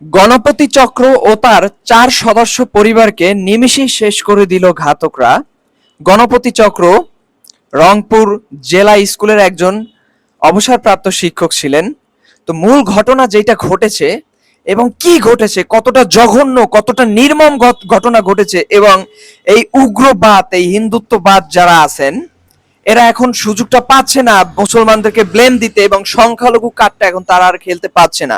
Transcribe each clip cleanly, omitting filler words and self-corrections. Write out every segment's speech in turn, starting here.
গণপতি চক্র ও তার ৪ সদস্য পরিবারকে নিমেষেই শেষ করে দিল ঘাতকরা। গণপতি চক্র রংপুর জেলা স্কুলের একজন অবসরপ্রাপ্ত শিক্ষক ছিলেন। তো মূল ঘটনা যেটা ঘটেছে এবং কি ঘটেছে, কতটা জঘন্য, কতটা নির্মম ঘটনা ঘটেছে, এবং এই উগ্রবাদ, এই হিন্দুত্ববাদ যারা আছেন, এরা এখন সুযোগটা পাচ্ছে না মুসলমানদেরকে ব্লেম দিতে, এবং সংখ্যালঘু কার্ডটা এখন তারা আর খেলতে পাচ্ছে না।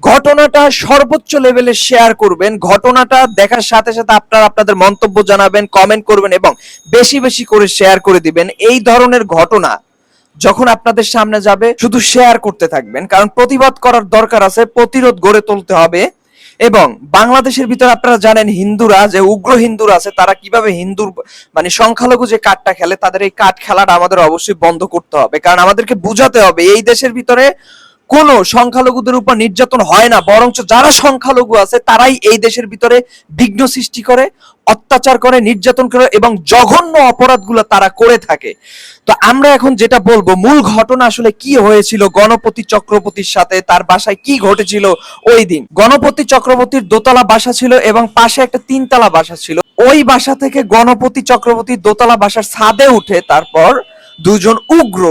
ঘটনাটা সর্বোচ্চ লেভেলে শেয়ার করবেন, ঘটনাটা দেখার সাথে সাথে আপনারা আপনাদের মন্তব্য জানাবেন, কমেন্ট করবেন এবং বেশি বেশি করে শেয়ার করে দিবেন। এই ধরনের ঘটনা যখন আপনাদের সামনে যাবে শুধু শেয়ার করতে থাকবেন, কারণ প্রতিবাদ করার দরকার আছে, প্রতিরোধ গড়ে তুলতে হবে। এবং বাংলাদেশের ভিতরে আপনারা জানেন হিন্দুরা, যে উগ্র হিন্দুরা আছে, তারা কিভাবে হিন্দুর মানে সংখ্যালঘু যে কার্ডটা খেলে, তাদের এই কার্ড খেলাটা আমাদের অবশ্যই বন্ধ করতে হবে। কারণ আমাদেরকে বুঝাতে হবে এই দেশের ভিতরে কোন সংখ্যালঘুদের উপর নির্যাতন হয় না, বরঞ্চ যারা সংখ্যালঘু আছে তারাই এই দেশের ভিতরে বিঘ্ন সৃষ্টি করে, অত্যাচার করে, নির্যাতন করে এবং জঘন্য অপরাধগুলো তারা করে থাকে। তো আমরা এখন যেটা বলবো, মূল ঘটনা আসলে কি হয়েছিল গণপতি চক্রবর্তীর সাথে, তার বাসায় কি ঘটেছিল ওই দিন। গণপতি চক্রবর্তীর দোতলা বাসা ছিল এবং পাশে একটা 3 তলা বাসা ছিল। ওই বাসা থেকে গণপতি চক্রবর্তীর দোতলা বাসার ছাদে উঠে তারপর দুজন উগ্র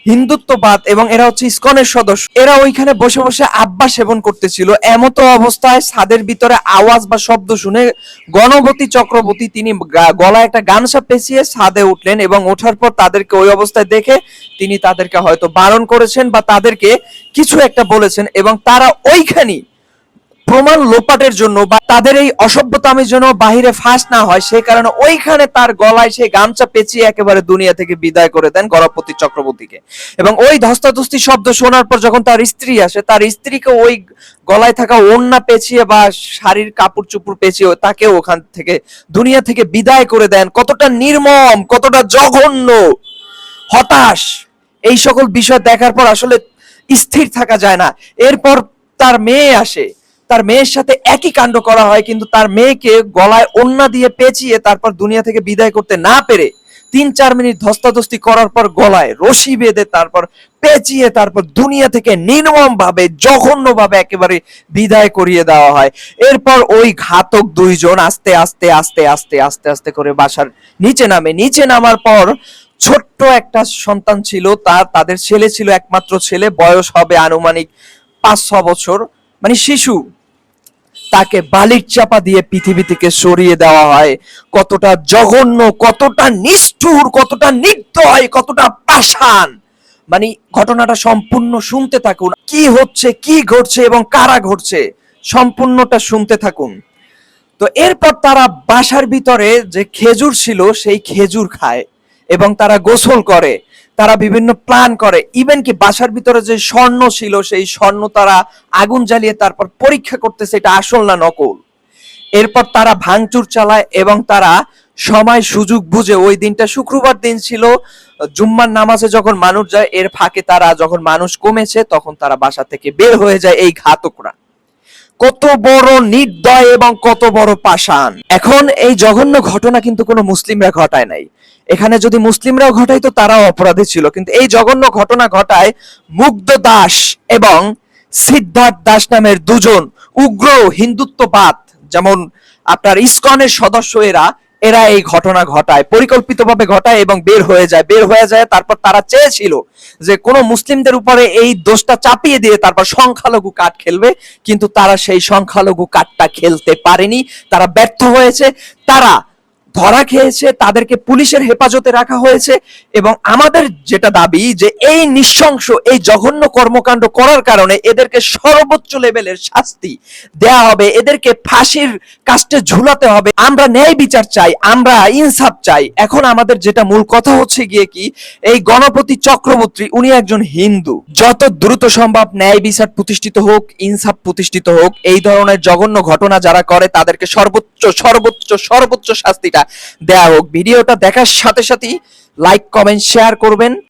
হিন্দুত্ববাদ, এবং এরা হচ্ছে ইসকনের সদস্য, এরা ওইখানে বসে বসে আব্বা সেবন করতেছিল। এমতো অবস্থায় ছাদের ভিতরে আওয়াজ বা শব্দ শুনে গণপতি চক্রবর্তী তিনি গলায় একটা গামছা পেঁচিয়ে ছাদে উঠলেন, এবং ওঠার পর তাদেরকে ওই অবস্থায় দেখে তিনি তাদেরকে হয়তো বারণ করেছেন বা তাদেরকে কিছু একটা বলেছেন, এবং তারা ওইখানে প্রমাণ লোপাটের জন্য বা তাদের এই অসভ্যতামের জন্য বাহিরে ফাঁস না হয়, সেই কারণে ওইখানে তার গলায় সেই গামছা পেঁচিয়ে একেবারে দুনিয়া থেকে বিদায় করে দেন গণপতি চক্রবর্তীকে। এবং ওই ধস্তাধস্তি শব্দ শোনার পর যখন তার স্ত্রী আসে, তার স্ত্রীকে ওই গলায় থাকা ওড়না পেঁচিয়ে বা শাড়ির কাপড় চুপড় পেঁচিয়ে তাকে ওখান থেকে দুনিয়া থেকে বিদায় করে দেন। কতটা নির্মম, কতটা জঘন্য, হতাশ, এই সকল বিষয় দেখার পর আসলে স্থির থাকা যায় না। এরপর তার মেয়ে আসে, তার মেয়ের সাথে একই কাণ্ড করা হয়, কিন্তু তার মেয়েকে গলায় ওড়না দিয়ে পেঁচিয়ে তারপর দুনিয়া থেকে বিদায় করতে না পেরে 3-4 মিনিট ধস্তাধস্তি করার পর গলায় রশি বেঁধে তারপর পেঁচিয়ে তারপর দুনিয়া থেকে নির্মম ভাবে, জঘন্য ভাবে একেবারে বিদায় করিয়ে দেওয়া হয়। এরপর ওই ঘাতক দুইজন আস্তে আস্তে আস্তে আস্তে আস্তে আস্তে করে বাসার নিচে নামে। নিচে নামার পর ছোট্ট একটা সন্তান ছিল, তাদের ছেলে ছিল, একমাত্র ছেলে, বয়স হবে আনুমানিক 5-6 বছর, মানে শিশু, তাকে বালির চাপা দিয়ে পৃথিবী থেকে সরিয়ে দেওয়া হয়। কতটা জঘন্য, কতটা নিষ্ঠুর, কতটা নির্দয়, কতটা পাষাণ, মানে ঘটনাটা সম্পূর্ণ শুনতে থাকুন। কি হচ্ছে, কি ঘটছে এবং কারা ঘটছে, সম্পূর্ণটা শুনতে থাকুন। তো এরপর তারা বাসার ভিতরে যে খেজুর ছিল সেই খেজুর খায় এবং তারা গোসল করে, তারা বিভিন্ন প্ল্যান করে। ইভেন কি বাসার ভিতরে যে স্বর্ণ ছিল সেই স্বর্ণ তারা আগুন জ্বালিয়ে তারপর পরীক্ষা করতেছে এটা আসল না নকল। এরপর তারা ভাঙচুর চালায় এবং তারা সময় সুযোগ বুঝে, ওই দিনটা শুক্রবার দিন ছিল, জুম্মার নামাজে যখন মানুষ যায়, এর ফাঁকে তারা যখন মানুষ কমেছে তখন তারা বাসা থেকে বের হয়ে যায় এই ঘাতকরা। কত বড় নির্দয় এবং কত বড় পাষাণ। এখন এই জঘন্য ঘটনা কিন্তু কোনো মুসলিমরা ঘটায় নাই। এখানে যদি মুসলিমরাও ঘটাইতো তারাও অপরাধী ছিল, কিন্তু এই জঘন্য ঘটনা ঘটায় মুগ্ধ দাস এবং সিদ্ধার্থ দাস নামের দুজন উগ্র হিন্দুত্ববাদ, যেমন আপনার ইসকনের সদস্য, এরা এই ঘটনা ঘটায়, পরিকল্পিতভাবে ঘটায় এবং বের হয়ে যায়। তারপর তারা চেয়েছিল যে কোন মুসলিমদের উপরে এই দোষটা চাপিয়ে দিয়ে তারপর সংখ্যালঘু কার্ড খেলবে, কিন্তু তারা সেই সংখ্যালঘু কার্ডটা খেলতে পারেনি, তারা ব্যর্থ হয়েছে, তারা ধরা খেয়েছে, তাদেরকে পুলিশের হেফাজতে রাখা হয়েছে। এবং আমাদের যেটা দাবি যে এই নৃশংস, এই জঘন্য কর্মকাণ্ড করার কারণে এদেরকে সর্বোচ্চ লেভেলের শাস্তি দেয়া হবে, এদেরকে ফাঁসির কাস্টে ঝুলাতে হবে। আমরা ন্যায় বিচার চাই, আমরা ইনসাফ চাই। এখন আমাদের যেটা মূল কথা হচ্ছে গিয়ে কি, এই গণপতি চক্রবর্তী উনি একজন হিন্দু, যত দ্রুত সম্ভব ন্যায় বিচার প্রতিষ্ঠিত হোক, ইনসাফ প্রতিষ্ঠিত হোক। এই ধরনের জঘন্য ঘটনা যারা করে তাদেরকে সর্বোচ্চ সর্বোচ্চ সর্বোচ্চ শাস্তিটা দেয়া হোক। ভিডিওটা দেখার সাথে সাথেই লাইক, কমেন্ট, শেয়ার করবেন।